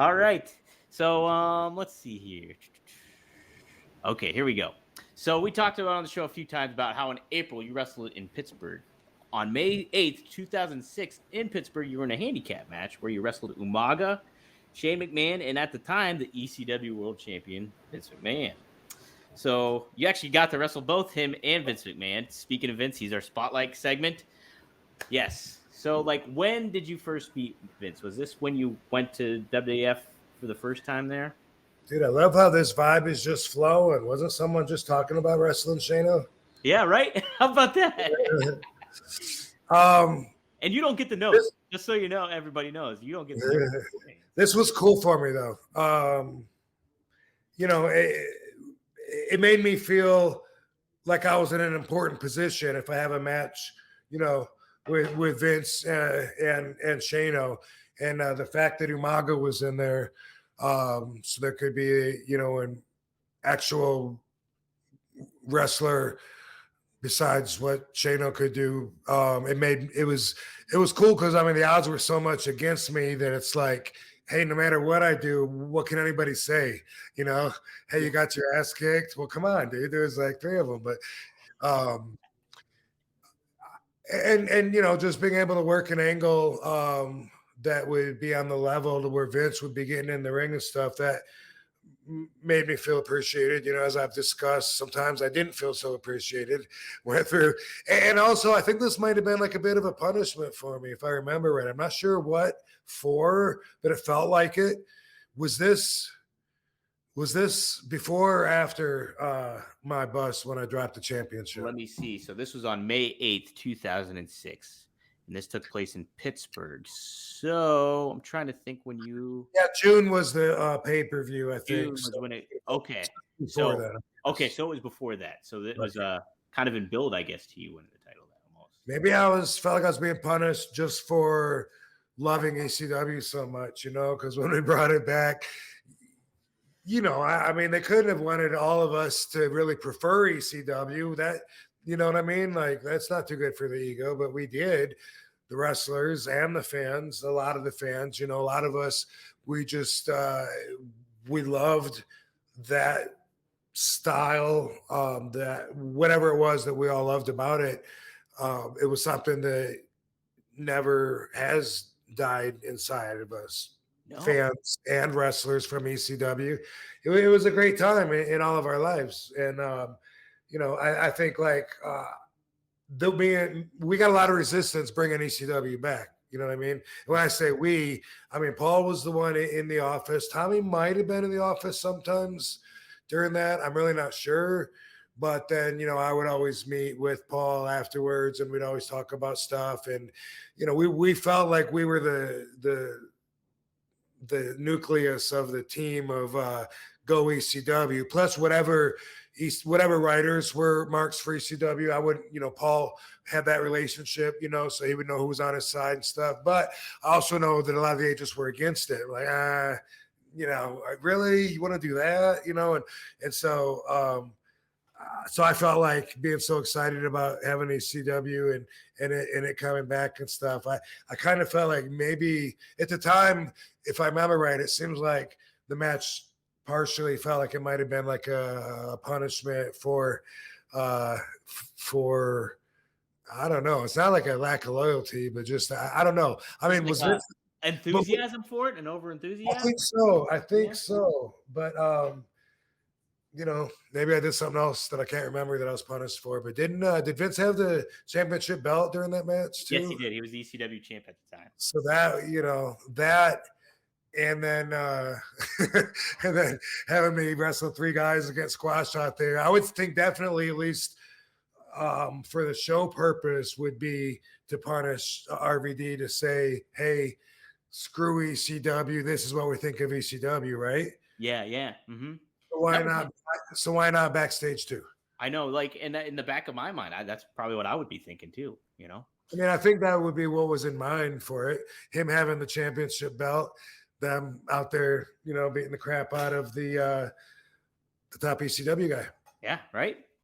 All right. So let's see here. Okay, here we go. So we talked about on the show a few times about how in April you wrestled in Pittsburgh. On May 8th, 2006, in Pittsburgh, you were in a handicap match where you wrestled Umaga, Shane McMahon, and at the time, the ECW World Champion, Vince McMahon. So you actually got to wrestle both him and Vince McMahon. Speaking of Vince, he's our spotlight segment. Yes. So, like, when did you first meet Vince? Was this when you went to WWF for the first time there? Dude, I love how this vibe is just flowing. Wasn't someone just talking about wrestling Shayna? Yeah, right? How about that? And you don't get the notes, just so you know, everybody knows. You don't get the notes. This was cool for me, though. It made me feel like I was in an important position if I have a match, with Vince and Shano, and the fact that Umaga was in there, so there could be an actual wrestler besides what Shano could do. It was cool because the odds were so much against me that it's like, hey, no matter what I do, what can anybody say? Hey, you got your ass kicked. Well, come on, dude. There's like 3 of them, but just being able to work an angle that would be on the level to where Vince would be getting in the ring and stuff, that made me feel appreciated. As I've discussed, sometimes I didn't feel so appreciated. Went through, and also I think this might have been like a bit of a punishment for me, if I remember right. I'm not sure what for, but it felt like it. Was this before or after my bust when I dropped the championship? Let me see. So this was on May 8th, 2006. And this took place in Pittsburgh. So I'm trying to think when you. Yeah, June was the pay-per-view, I think. June was when it. Okay. So it was before that. So it was kind of in build, I guess, to you winning the title almost. Maybe felt like I was being punished just for loving ECW so much, because when we brought it back, they couldn't have wanted all of us to really prefer ECW. That, you know what I mean? Like, that's not too good for the ego, but we did. The wrestlers and the fans, a lot of the fans, a lot of us, we just, we loved that style, that whatever it was that we all loved about it. It was something that never has died inside of us. No. Fans and wrestlers from ECW. It was a great time in all of our lives. And, I think like, we got a lot of resistance bringing ECW back. You know what I mean? When I say we, Paul was the one in the office. Tommy might have been in the office sometimes during that. I'm really not sure. But then, I would always meet with Paul afterwards, and we'd always talk about stuff. And, we felt like we were the nucleus of the team of Go ECW, plus whatever writers were marks for ECW. I wouldn't, Paul had that relationship, so he would know who was on his side and stuff. But I also know that a lot of the agents were against it. Like, really? You want to do that? And so so I felt like being so excited about having ECW and it coming back and stuff. I kind of felt like maybe at the time, if I remember right, it seems like the match partially felt like it might have been like a punishment for I don't know. It's not like a lack of loyalty, but just I don't know. Was it enthusiasm for it and over enthusiasm? I think so. But maybe I did something else that I can't remember that I was punished for. But did Vince have the championship belt during that match too? Yes, he did. He was the ECW champ at the time. So that. And then and then having me wrestle 3 guys against squash out there, I would think definitely at least for the show purpose would be to punish RVD to say, hey, screw ECW. This is what we think of ECW, right? Yeah. Mm-hmm. So why not backstage too? I know, like in the back of my mind, that's probably what I would be thinking too. I think that would be what was in mind for it. Him having the championship belt. Them out there, beating the crap out of the top ECW guy. Yeah, right.